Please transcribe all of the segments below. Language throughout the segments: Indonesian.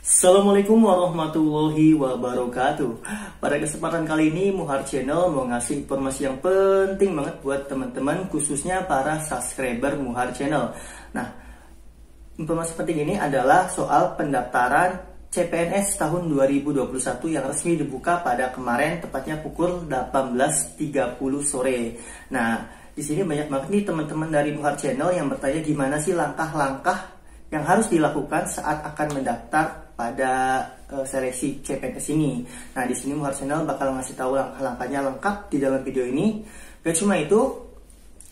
Assalamualaikum warahmatullahi wabarakatuh. Pada kesempatan kali ini Muhar Channel mau ngasih informasi yang penting banget buat teman-teman, khususnya para subscriber Muhar Channel. Nah, informasi penting ini adalah soal pendaftaran CPNS tahun 2021 yang resmi dibuka pada kemarin, tepatnya pukul 18.30 sore. Nah, di sini banyak banget nih teman-teman dari Muhar Channel yang bertanya gimana sih langkah-langkah yang harus dilakukan saat akan mendaftar pada seleksi CPNS ini. Nah, di sini Muhar Channel bakal ngasih tahu langkah-langkahnya lengkap di dalam video ini. Gak cuma itu,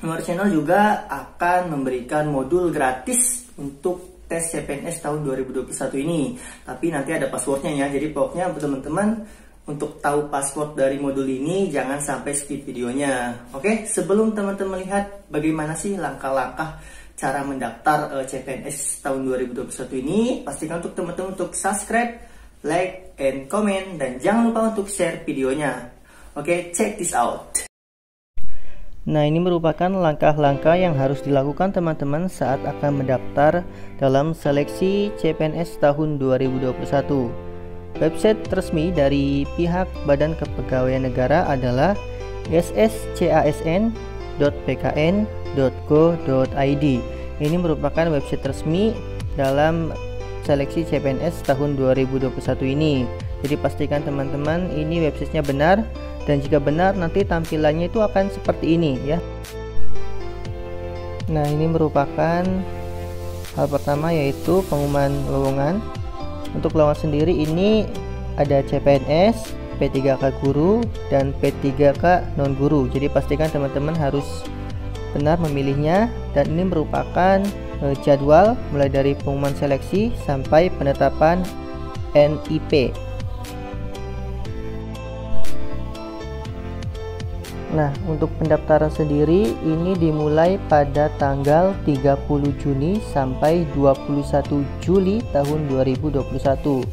Muhar Channel juga akan memberikan modul gratis untuk tes CPNS tahun 2021 ini. Tapi nanti ada passwordnya ya. Jadi pokoknya teman-teman untuk tahu password dari modul ini jangan sampai skip videonya. Oke, sebelum teman-teman lihat bagaimana sih langkah-langkah cara mendaftar CPNS tahun 2021 ini, pastikan untuk teman-teman untuk subscribe, like, and comment, dan jangan lupa untuk share videonya. Oke, check this out. Nah, ini merupakan langkah-langkah yang harus dilakukan teman-teman saat akan mendaftar dalam seleksi CPNS tahun 2021. Website resmi dari pihak Badan Kepegawaian Negara adalah sscasn.bkn.go.id. Ini merupakan website resmi dalam seleksi CPNS tahun 2021 ini. Jadi pastikan teman-teman ini websitenya benar, dan jika benar nanti tampilannya itu akan seperti ini ya. Nah, ini merupakan hal pertama yaitu pengumuman lowongan. Untuk lowongan sendiri ini ada CPNS, P3K guru, dan P3K non guru. Jadi pastikan teman-teman harus benar memilihnya, dan ini merupakan jadwal mulai dari pengumuman seleksi sampai penetapan NIP. Nah, untuk pendaftaran sendiri ini dimulai pada tanggal 30 Juni sampai 21 Juli tahun 2021.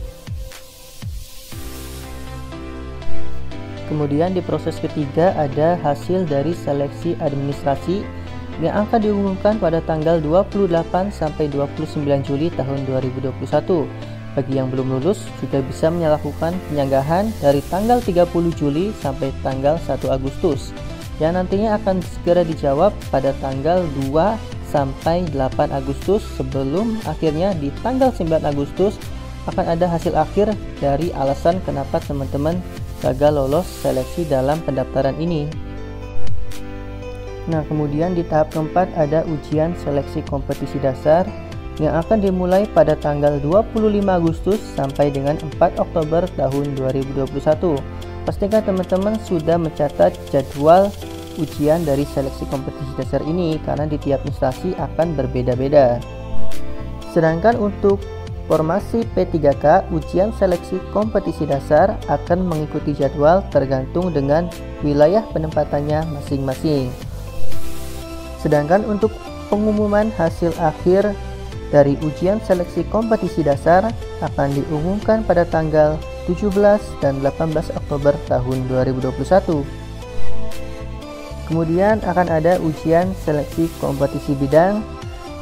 Kemudian di proses ketiga ada hasil dari seleksi administrasi yang akan diumumkan pada tanggal 28 sampai 29 Juli tahun 2021. Bagi yang belum lulus juga bisa melakukan penyanggahan dari tanggal 30 Juli sampai tanggal 1 Agustus yang nantinya akan segera dijawab pada tanggal 2 sampai 8 Agustus, sebelum akhirnya di tanggal 9 Agustus akan ada hasil akhir dari alasan kenapa teman-teman gagal lolos seleksi dalam pendaftaran ini. Nah, kemudian di tahap keempat ada ujian seleksi kompetisi dasar yang akan dimulai pada tanggal 25 Agustus sampai dengan 4 Oktober tahun 2021. Pastikan teman-teman sudah mencatat jadwal ujian dari seleksi kompetisi dasar ini karena di tiap instansi akan berbeda-beda. Sedangkan untuk formasi P3K, ujian seleksi kompetisi dasar akan mengikuti jadwal tergantung dengan wilayah penempatannya masing-masing. Sedangkan untuk pengumuman hasil akhir dari ujian seleksi kompetisi dasar akan diumumkan pada tanggal 17 dan 18 Oktober tahun 2021. Kemudian akan ada ujian seleksi kompetisi bidang,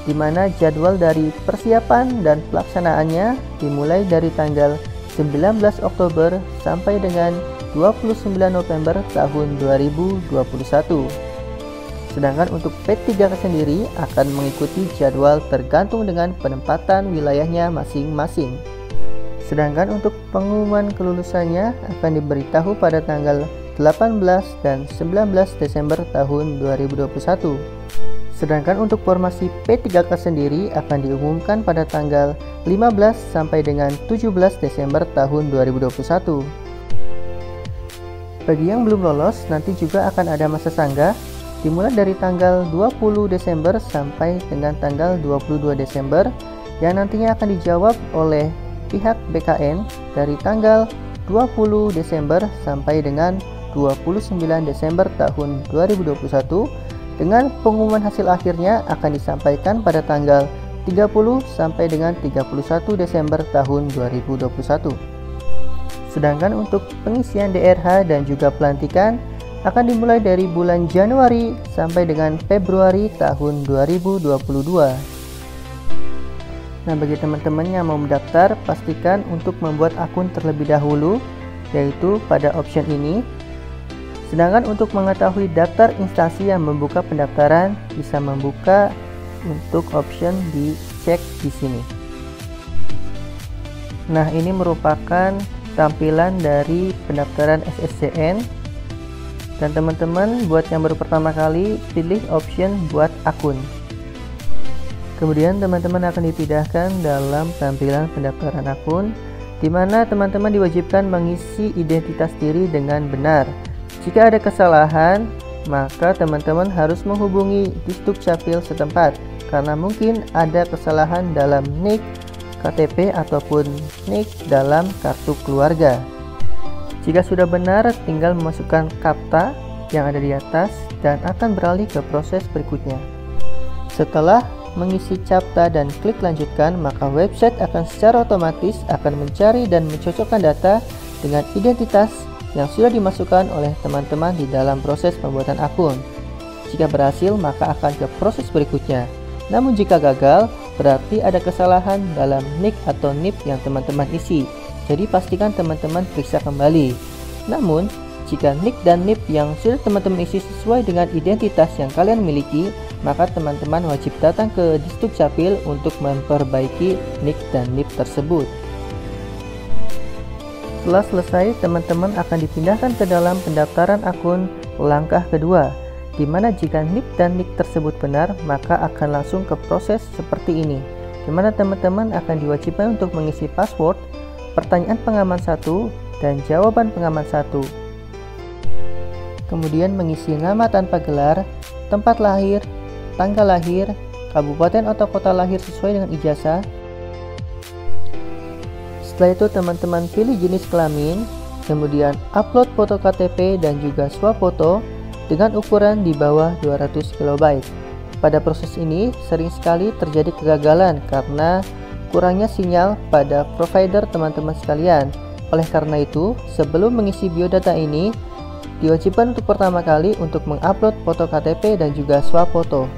di mana jadwal dari persiapan dan pelaksanaannya dimulai dari tanggal 19 Oktober sampai dengan 29 November tahun 2021. Sedangkan untuk P3K sendiri akan mengikuti jadwal tergantung dengan penempatan wilayahnya masing-masing. Sedangkan untuk pengumuman kelulusannya akan diberitahu pada tanggal 18 dan 19 Desember tahun 2021. Sedangkan untuk formasi P3K sendiri akan diumumkan pada tanggal 15 sampai dengan 17 Desember tahun 2021. Bagi yang belum lolos, nanti juga akan ada masa sanggah dimulai dari tanggal 20 Desember sampai dengan tanggal 22 Desember yang nantinya akan dijawab oleh pihak BKN dari tanggal 20 Desember sampai dengan 29 Desember tahun 2021, dengan pengumuman hasil akhirnya akan disampaikan pada tanggal 30 sampai dengan 31 Desember tahun 2021. Sedangkan untuk pengisian DRH dan juga pelantikan akan dimulai dari bulan Januari sampai dengan Februari tahun 2022. Nah, bagi teman-teman yang mau mendaftar, pastikan untuk membuat akun terlebih dahulu, yaitu pada option ini. Sedangkan untuk mengetahui daftar instansi yang membuka pendaftaran, bisa membuka untuk option dicek di sini. Nah, ini merupakan tampilan dari pendaftaran SSCN. Dan teman-teman buat yang baru pertama kali, pilih option buat akun. Kemudian teman-teman akan dipindahkan dalam tampilan pendaftaran akun, di mana teman-teman diwajibkan mengisi identitas diri dengan benar. Jika ada kesalahan, maka teman-teman harus menghubungi Disdukcapil setempat, karena mungkin ada kesalahan dalam NIK, KTP, ataupun NIK dalam kartu keluarga. Jika sudah benar, tinggal memasukkan CAPTCHA yang ada di atas dan akan beralih ke proses berikutnya. Setelah mengisi CAPTCHA dan klik lanjutkan, maka website akan secara otomatis akan mencari dan mencocokkan data dengan identitas yang sudah dimasukkan oleh teman-teman di dalam proses pembuatan akun. Jika berhasil, maka akan ke proses berikutnya. Namun jika gagal, berarti ada kesalahan dalam NIK atau NIP yang teman-teman isi. Jadi pastikan teman-teman periksa kembali. Namun, jika NIK dan NIP yang sudah teman-teman isi sesuai dengan identitas yang kalian miliki, maka teman-teman wajib datang ke Disdukcapil untuk memperbaiki NIK dan NIP tersebut. Setelah selesai, teman-teman akan dipindahkan ke dalam pendaftaran akun langkah kedua, di mana jika NIP dan NIK tersebut benar, maka akan langsung ke proses seperti ini, di mana teman-teman akan diwajibkan untuk mengisi password, pertanyaan pengaman 1, dan jawaban pengaman 1. Kemudian mengisi nama tanpa gelar, tempat lahir, tanggal lahir, kabupaten atau kota lahir sesuai dengan ijazah. Setelah itu teman-teman pilih jenis kelamin, kemudian upload foto KTP dan juga swafoto dengan ukuran di bawah 200 KB. Pada proses ini sering sekali terjadi kegagalan karena kurangnya sinyal pada provider teman-teman sekalian. Oleh karena itu, sebelum mengisi biodata ini, diwajibkan untuk pertama kali untuk mengupload foto KTP dan juga swafoto.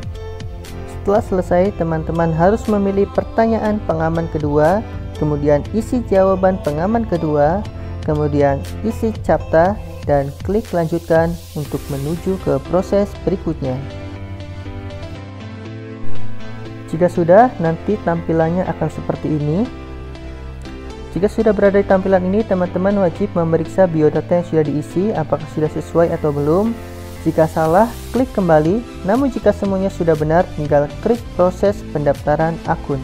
Setelah selesai, teman-teman harus memilih pertanyaan pengaman kedua, kemudian isi jawaban pengaman kedua, kemudian isi CAPTCHA, dan klik lanjutkan untuk menuju ke proses berikutnya. Jika sudah, nanti tampilannya akan seperti ini. Jika sudah berada di tampilan ini, teman-teman wajib memeriksa biodata yang sudah diisi, apakah sudah sesuai atau belum. Jika salah, klik kembali. Namun jika semuanya sudah benar, tinggal klik proses pendaftaran akun.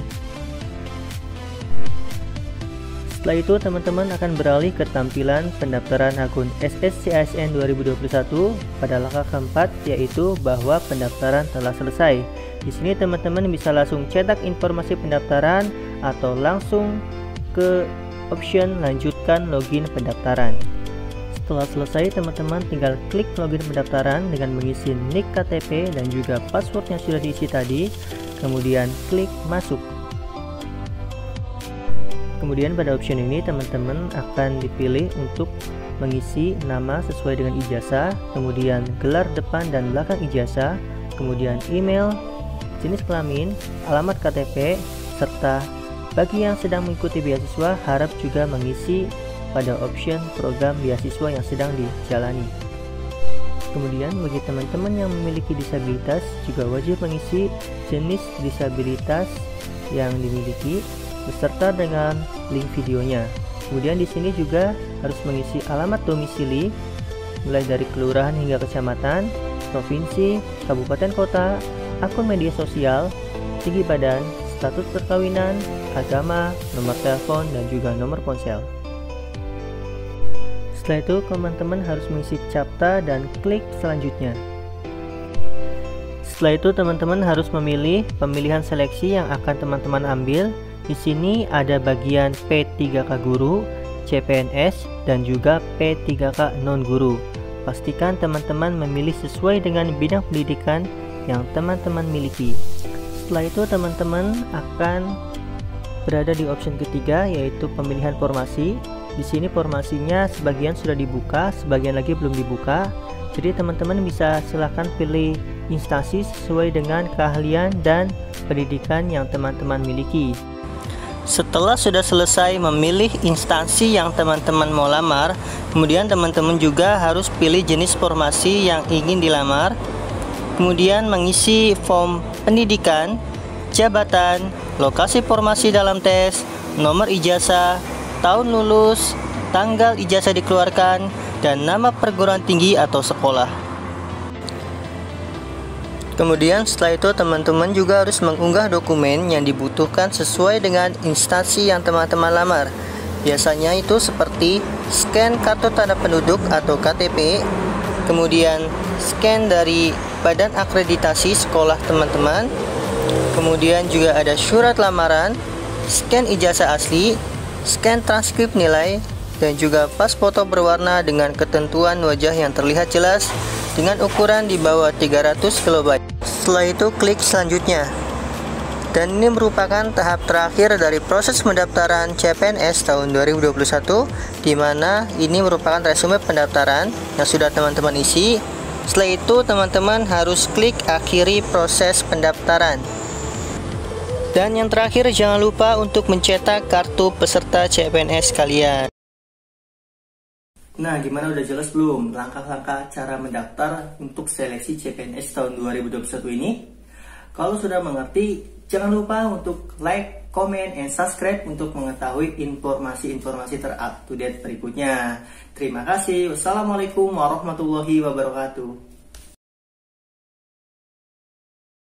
Setelah itu, teman-teman akan beralih ke tampilan pendaftaran akun SSCASN 2021 pada langkah keempat, yaitu bahwa pendaftaran telah selesai. Di sini teman-teman bisa langsung cetak informasi pendaftaran atau langsung ke option lanjutkan login pendaftaran. Setelah selesai, teman-teman tinggal klik login pendaftaran dengan mengisi NIK, KTP, dan juga password yang sudah diisi tadi, kemudian klik masuk. Kemudian pada option ini teman-teman akan dipilih untuk mengisi nama sesuai dengan ijazah, kemudian gelar depan dan belakang ijazah, kemudian email, jenis kelamin, alamat KTP, serta bagi yang sedang mengikuti beasiswa harap juga mengisi pada option program beasiswa yang sedang dijalani. Kemudian bagi teman-teman yang memiliki disabilitas juga wajib mengisi jenis disabilitas yang dimiliki beserta dengan link videonya. Kemudian di sini juga harus mengisi alamat domisili mulai dari kelurahan hingga kecamatan, provinsi, kabupaten kota, akun media sosial, tinggi badan, status perkawinan, agama, nomor telepon, dan juga nomor ponsel. Setelah itu, teman-teman harus mengisi CAPTCHA dan klik selanjutnya. Setelah itu, teman-teman harus memilih pemilihan seleksi yang akan teman-teman ambil. Di sini ada bagian P3K guru, CPNS, dan juga P3K non-guru. Pastikan teman-teman memilih sesuai dengan bidang pendidikan yang teman-teman miliki. Setelah itu, teman-teman akan berada di option ketiga, yaitu pemilihan formasi. Di sini formasinya sebagian sudah dibuka, sebagian lagi belum dibuka. Jadi teman-teman bisa silahkan pilih instansi sesuai dengan keahlian dan pendidikan yang teman-teman miliki. Setelah sudah selesai memilih instansi yang teman-teman mau lamar, kemudian teman-teman juga harus pilih jenis formasi yang ingin dilamar, kemudian mengisi form pendidikan, jabatan, lokasi formasi dalam tes, nomor ijazah, tahun lulus, tanggal ijazah dikeluarkan, dan nama perguruan tinggi atau sekolah. Kemudian setelah itu teman-teman juga harus mengunggah dokumen yang dibutuhkan sesuai dengan instansi yang teman-teman lamar. Biasanya itu seperti scan kartu tanda penduduk atau KTP, kemudian scan dari badan akreditasi sekolah teman-teman, kemudian juga ada surat lamaran, scan ijazah asli, scan transkrip nilai, dan juga pas foto berwarna dengan ketentuan wajah yang terlihat jelas dengan ukuran di bawah 300 KB. Setelah itu klik selanjutnya. Dan ini merupakan tahap terakhir dari proses pendaftaran CPNS tahun 2021, di mana ini merupakan resume pendaftaran yang sudah teman-teman isi. Setelah itu teman-teman harus klik akhiri proses pendaftaran. Dan yang terakhir, jangan lupa untuk mencetak kartu peserta CPNS kalian. Nah, gimana, udah jelas belum langkah-langkah cara mendaftar untuk seleksi CPNS tahun 2021 ini? Kalau sudah mengerti, jangan lupa untuk like, comment, and subscribe untuk mengetahui informasi-informasi terupdate berikutnya. Terima kasih. Wassalamualaikum warahmatullahi wabarakatuh.